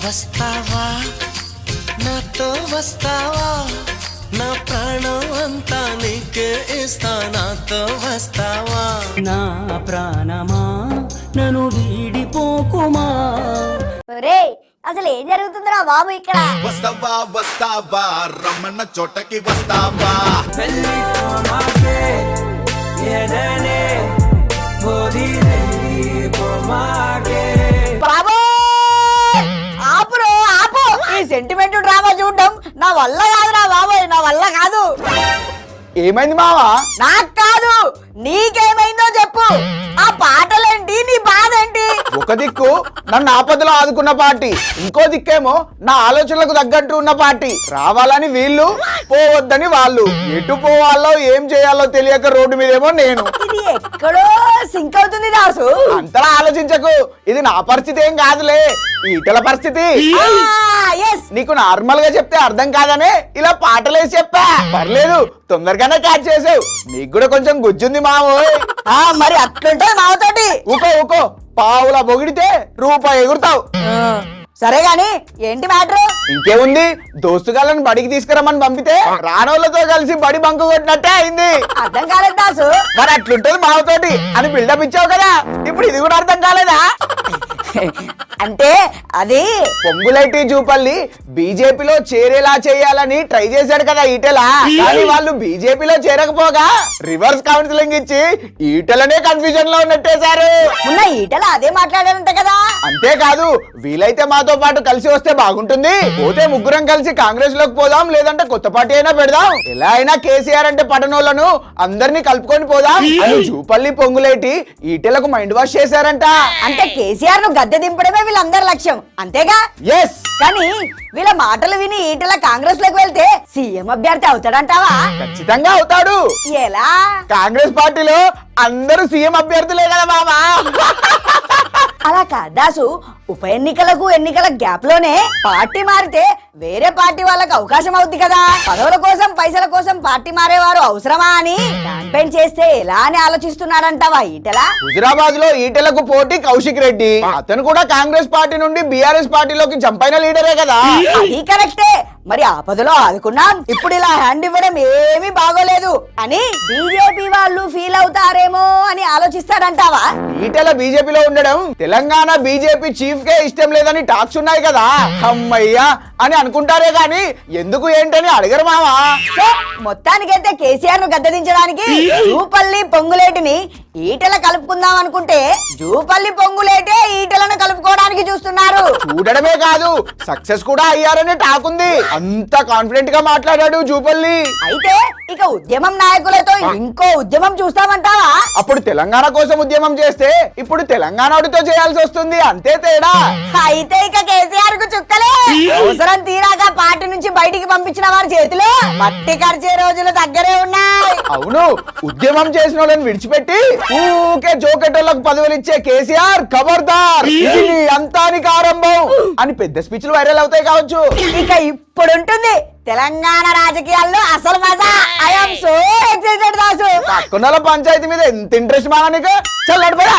వస్తావా నాతో వస్తావా నా ప్రాణం అంతా నీకే ఇస్తా నాతో వస్తావా నా ప్రాణమా నన్ను వీడిపోకుమా. ఒరే అసలు ఏం జరుగుతుందిరా బాబు ఇక్కడ? వస్తావా వస్తావా రమ్మన్న చోటకి వస్తావా బాబు ఆపురో ఆపు, ఈ సెంటిమెంట్ డ్రామా చూడడం నా వల్ల కాదురా బాబోయ్, నా వల్ల కాదు. ఏమైంది మావా? నాకు కాదు నీకేమైందో చెప్పు. ఆ పాటలేంటి, నీ బాధ ఏంటి? ఒక దిక్కు నన్ను ఆపదలో ఆదుకున్న పార్టీ, ఇంకో దిక్కేమో నా ఆలోచనలకు తగ్గట్టు ఉన్న పార్టీ. రావాలని వీళ్ళు, పోవద్దని వాళ్ళు. ఎటు పోవాలో ఏం చేయాలో తెలియక రోడ్డు మీదేమో నేను. ఇది ఎక్కడో సింక్ అవుతుంది దాసు. అంతలా ఆలోచించకు, ఇది నా పరిస్థితి ఏం కాదులే, ఈటల పరిస్థితి. నీకు నార్మల్ గా చెప్తే అర్థం కాదనే ఇలా పాటలేసి చెప్పా. పర్లేదు, తొందరగానే క్యాచ్ చేసావు. నీకు కూడా కొంచెం గుజ్జుంది మావోయ్. మరి అట్లుంటది మావతోటి. ఊకో పావులా పొగిడితే రూపాయి ఎగురుతావు. సరే గాని ఏంటి మ్యాటర్? ఇంకేముంది, దోస్తుగాళ్ళని బడికి తీసుకురమ్మని పంపితే రానోళ్ళతో కలిసి బడి బంకు కొట్టినట్టే అయింది. అర్థం కాలేదు దాసు. మరి అట్లుంటది మావతోటి అని బిల్డప్ ఇచ్చావు కదా, ఇప్పుడు ఇది కూడా అర్థం కాలేదా? అంటే అది పొంగులేటి జూపల్లి బీజేపీలో చేరేలా చేయాలని ట్రై చేశాడు కదా ఈటెల. కానీ వాళ్ళు బీజేపీలో చేరకపోగా రివర్స్ కౌన్సిలింగ్ ఇచ్చి ఈటెలనే కన్ఫ్యూజన్ లో ఉన్నట్టేశారు. ఉన్న ఈటల అదే మాట్లాడారంట కదా. అంతేకాదు, వీలైతే మాతో పాటు కలిసి వస్తే బాగుంటుంది, పోతే ముగ్గురం కలిసి కాంగ్రెస్ లోకి పోదాం, లేదంటే కొత్త పార్టీ అయినా పెడదాం, ఎలా అయినా కేసీఆర్ అంటే పట్టణోళ్లను అందరినీ కలుపుకొని పోదాం అని జూపల్లి పొంగులేటి ఈటెలకు మైండ్ వాష్ చేశారంట. అంటే కేసీఆర్ ను గద్దె దింపడమే వీళ్ళందరి లక్ష్యం, అంతేగా? ఎస్. కానీ వీళ్ళ మాటలు విని ఈటల కాంగ్రెస్ లోకి వెళ్తే సీఎం అభ్యర్థి అవుతాడంటావా? ఖచ్చితంగా అవుతాడు. ఎలా? కాంగ్రెస్ పార్టీలో అందరూ సీఎం అభ్యర్థులే కదా మామా. అలా కాదాసు, ఉప ఎన్నికల గ్యాప్ లోనే పార్టీ మారితే వేరే పార్టీ వాళ్ళకి అవకాశం అవుద్ది కదా. పదవుల కోసం పైసల కోసం పార్టీ మారేవారు అవసరమా అని క్యాంపెయిన్ చేస్తే ఎలా అని ఆలోచిస్తున్నారంటావా ఈటల? హుజరాబాద్ లో ఈటెలకు పోటీ కౌశిక్ రెడ్డి, అతను కూడా కాంగ్రెస్ పార్టీ నుండి బీఆర్ఎస్ పార్టీలోకి జంప్ అయిన లీడరే కదా. అది కరెక్టే. మరి ఆపదలో ఆదుకున్నాం, ఇప్పుడు ఇలా హ్యాండ్ ఇవ్వడం ఏమీ బాగోలేదు అని బీజేపీ వాళ్ళు ఫీల్ అవుతారేమో అని ఆలోచిస్తాడంటావా? ఈటెల బీజేపీలో ఉండడం తెలంగాణ బీజేపీ చీఫ్ కే ఇష్టం లేదని టాక్స్ ఉన్నాయి కదా, అమ్మయ్యా అని అనుకుంటారే గాని ఎందుకు ఏంటని అడగరు మావా. మొత్తానికైతే కేసీఆర్ ను గద్దెదించడానికి జూపల్లి పొంగులేటిని ఈటెల కలుపుకుందాం అనుకుంటే జూపల్లి పొంగులేటే ఈటెలను కలుపుకోవడానికి చూస్తున్నారు. చూడడమే కాదు, సక్సెస్ కూడా అయ్యారని టాక్ ఉంది. అంత కాన్ఫిడెంట్ గా మాట్లాడాడు జూపల్లి. అయితే ఇక ఉద్యమం నాయకులతో ఇంకో ఉద్యమం చూస్తామంటావా? అప్పుడు తెలంగాణ కోసం ఉద్యమం చేస్తే ఇప్పుడు తెలంగాణతో చేయాల్సి వస్తుంది, అంతే తేడా. అయితే ఇక కేసీఆర్ కు చుక్కలే. అవసరం తీరాక పార్టీ నుంచి బయటికి పంపించిన వారి చేతిలో మట్టి ఖర్చే రోజులు దగ్గరే ఉన్నాయి. అవును, ఉద్యమం చేసిన వాళ్ళని విడిచిపెట్టి ఊకే జోకెటోళ్లకు పదవులు ఇచ్చే కేసీఆర్ ఖబర్దార్, ఇది అంతానికి ఆరంభం అని పెద్ద స్పీచ్లు వైరల్ అవుతాయి కావచ్చు. ఇక ఇప్పుడు ఉంటుంది తెలంగాణ రాజకీయాల్లో అసలు మజా. I am so excited Dasu. పక్కన పంచాయతీ మీద ఎంత ఇంట్రెస్ట్ మాగా నీకు? చల్లడిపోయా.